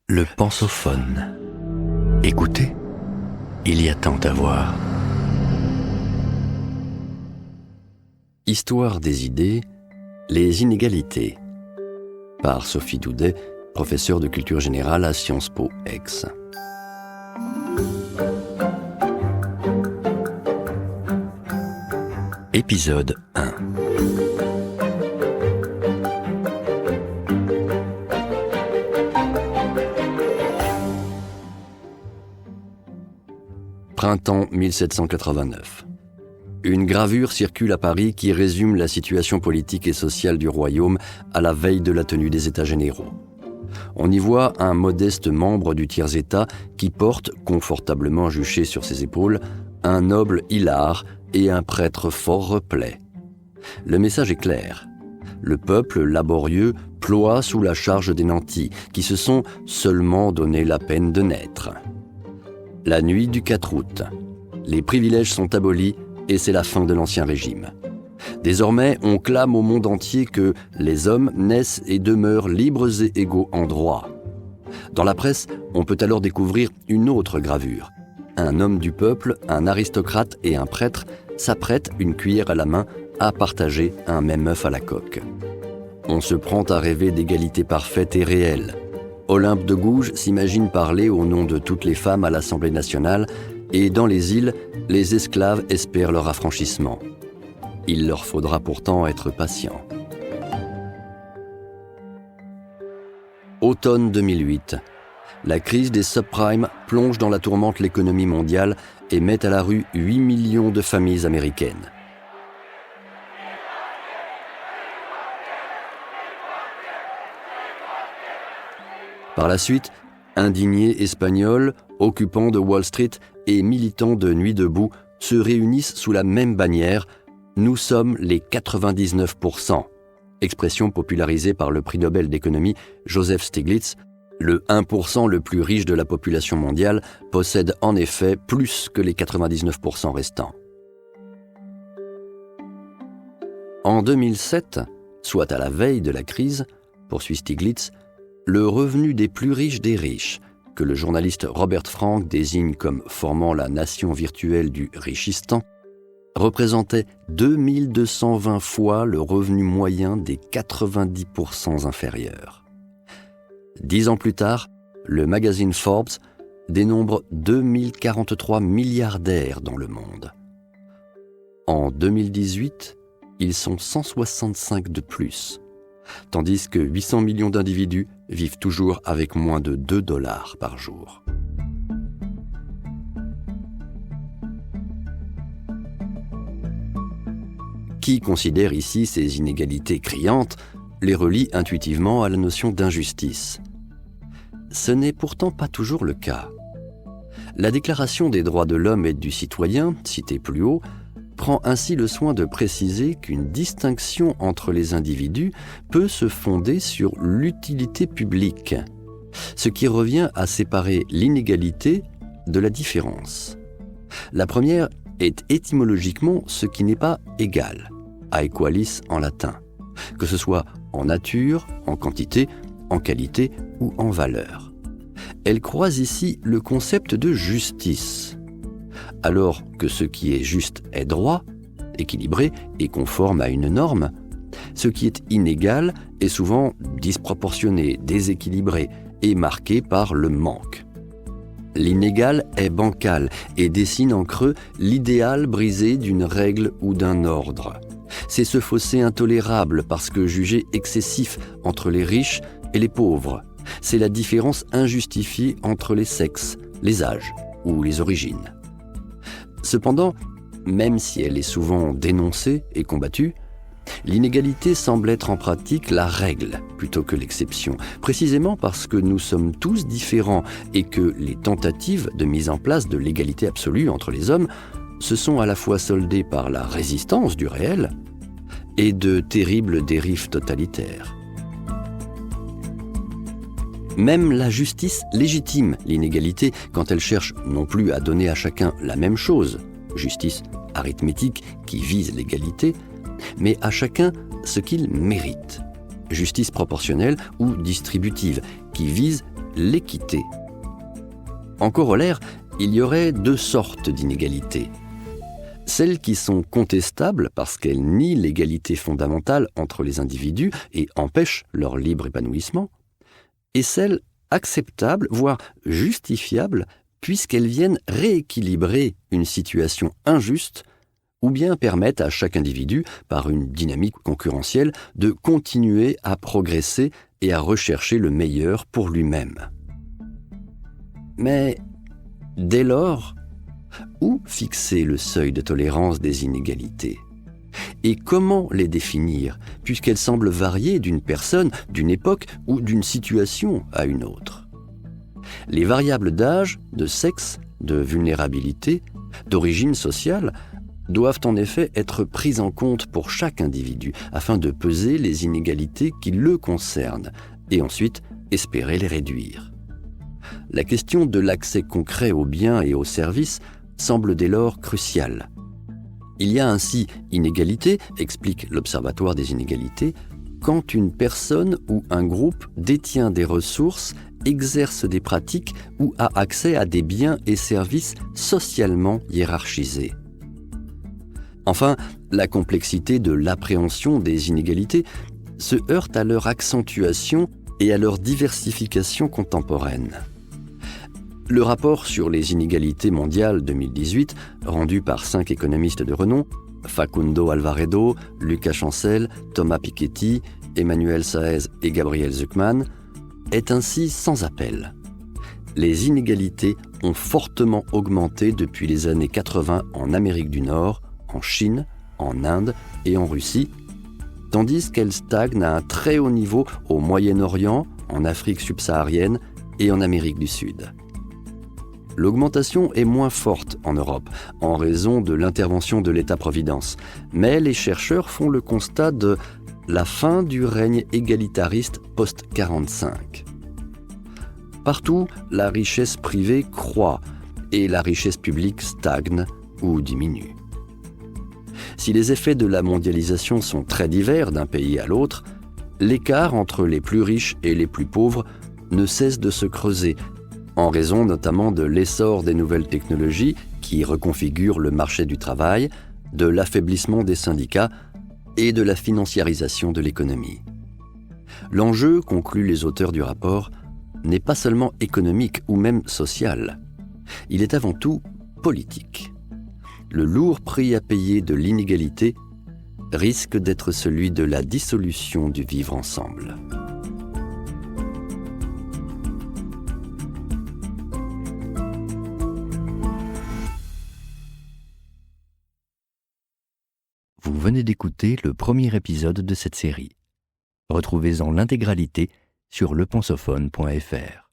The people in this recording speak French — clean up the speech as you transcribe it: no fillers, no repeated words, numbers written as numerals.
Le pensophone. Écoutez, il y a tant à voir. Histoire des idées, les inégalités. Par Sophie Doudet, professeure de culture générale à Sciences Po Aix. Épisode 1. Printemps 1789. Une gravure circule à Paris qui résume la situation politique et sociale du royaume à la veille de la tenue des États généraux. On y voit un modeste membre du tiers-état qui porte, confortablement juché sur ses épaules, un noble hilare et un prêtre fort replet. Le message est clair. Le peuple laborieux ploie sous la charge des nantis, qui se sont seulement donné la peine de naître. La nuit du 4 août, les privilèges sont abolis et c'est la fin de l'Ancien Régime. Désormais, on clame au monde entier que les hommes naissent et demeurent libres et égaux en droit. Dans la presse, on peut alors découvrir une autre gravure. Un homme du peuple, un aristocrate et un prêtre s'apprêtent, une cuillère à la main, à partager un même œuf à la coque. On se prend à rêver d'égalité parfaite et réelle. Olympe de Gouges s'imagine parler au nom de toutes les femmes à l'Assemblée nationale et dans les îles, les esclaves espèrent leur affranchissement. Il leur faudra pourtant être patients. Automne 2008. La crise des subprimes plonge dans la tourmente l'économie mondiale et met à la rue 8 millions de familles américaines. Par la suite, indignés espagnols, occupants de Wall Street et militants de Nuit debout se réunissent sous la même bannière « Nous sommes les 99%», expression popularisée par le prix Nobel d'économie Joseph Stiglitz. Le 1% le plus riche de la population mondiale possède en effet plus que les 99% restants. En 2007, soit à la veille de la crise, poursuit Stiglitz, le revenu des plus riches des riches, que le journaliste Robert Frank désigne comme formant la nation virtuelle du Richistan, représentait 2220 fois le revenu moyen des 90% inférieurs. 10 ans plus tard, le magazine Forbes dénombre 2043 milliardaires dans le monde. En 2018, ils sont 165 de plus, tandis que 800 millions d'individus vivent toujours avec moins de $2 par jour. Qui considère ici ces inégalités criantes les relie intuitivement à la notion d'injustice. Ce n'est pourtant pas toujours le cas. La Déclaration des droits de l'homme et du citoyen, citée plus haut, prend ainsi le soin de préciser qu'une distinction entre les individus peut se fonder sur l'utilité publique, ce qui revient à séparer l'inégalité de la différence. La première est étymologiquement ce qui n'est pas égal, aequalis en latin, que ce soit en nature, en quantité, en qualité ou en valeur. Elle croise ici le concept de justice. Alors que ce qui est juste est droit, équilibré et conforme à une norme, ce qui est inégal est souvent disproportionné, déséquilibré et marqué par le manque. L'inégal est bancal et dessine en creux l'idéal brisé d'une règle ou d'un ordre. C'est ce fossé intolérable parce que jugé excessif entre les riches et les pauvres. C'est la différence injustifiée entre les sexes, les âges ou les origines. Cependant, même si elle est souvent dénoncée et combattue, l'inégalité semble être en pratique la règle plutôt que l'exception, précisément parce que nous sommes tous différents et que les tentatives de mise en place de l'égalité absolue entre les hommes se sont à la fois soldées par la résistance du réel et de terribles dérives totalitaires. Même la justice légitime l'inégalité quand elle cherche non plus à donner à chacun la même chose, justice arithmétique qui vise l'égalité, mais à chacun ce qu'il mérite, justice proportionnelle ou distributive qui vise l'équité. En corollaire, il y aurait deux sortes d'inégalités. Celles qui sont contestables parce qu'elles nient l'égalité fondamentale entre les individus et empêchent leur libre épanouissement, et celles acceptables, voire justifiables, puisqu'elles viennent rééquilibrer une situation injuste ou bien permettent à chaque individu, par une dynamique concurrentielle, de continuer à progresser et à rechercher le meilleur pour lui-même. Mais dès lors, où fixer le seuil de tolérance des inégalités ? Et comment les définir, puisqu'elles semblent varier d'une personne, d'une époque ou d'une situation à une autre ? Les variables d'âge, de sexe, de vulnérabilité, d'origine sociale doivent en effet être prises en compte pour chaque individu afin de peser les inégalités qui le concernent et ensuite espérer les réduire. La question de l'accès concret aux biens et aux services semble dès lors cruciale. Il y a ainsi inégalité, explique l'Observatoire des inégalités, quand une personne ou un groupe détient des ressources, exerce des pratiques ou a accès à des biens et services socialement hiérarchisés. Enfin, la complexité de l'appréhension des inégalités se heurte à leur accentuation et à leur diversification contemporaine. Le rapport sur les inégalités mondiales 2018, rendu par 5 économistes de renom, Facundo Alvaredo, Lucas Chancel, Thomas Piketty, Emmanuel Saez et Gabriel Zucman, est ainsi sans appel. Les inégalités ont fortement augmenté depuis les années 80 en Amérique du Nord, en Chine, en Inde et en Russie, tandis qu'elles stagnent à un très haut niveau au Moyen-Orient, en Afrique subsaharienne et en Amérique du Sud. L'augmentation est moins forte en Europe, en raison de l'intervention de l'État-providence, mais les chercheurs font le constat de la fin du règne égalitariste post-45. Partout, la richesse privée croît et la richesse publique stagne ou diminue. Si les effets de la mondialisation sont très divers d'un pays à l'autre, l'écart entre les plus riches et les plus pauvres ne cesse de se creuser, en raison notamment de l'essor des nouvelles technologies qui reconfigurent le marché du travail, de l'affaiblissement des syndicats et de la financiarisation de l'économie. L'enjeu, concluent les auteurs du rapport, n'est pas seulement économique ou même social. Il est avant tout politique. Le lourd prix à payer de l'inégalité risque d'être celui de la dissolution du vivre ensemble. Vous venez d'écouter le premier épisode de cette série. Retrouvez-en l'intégralité sur lepensophone.fr.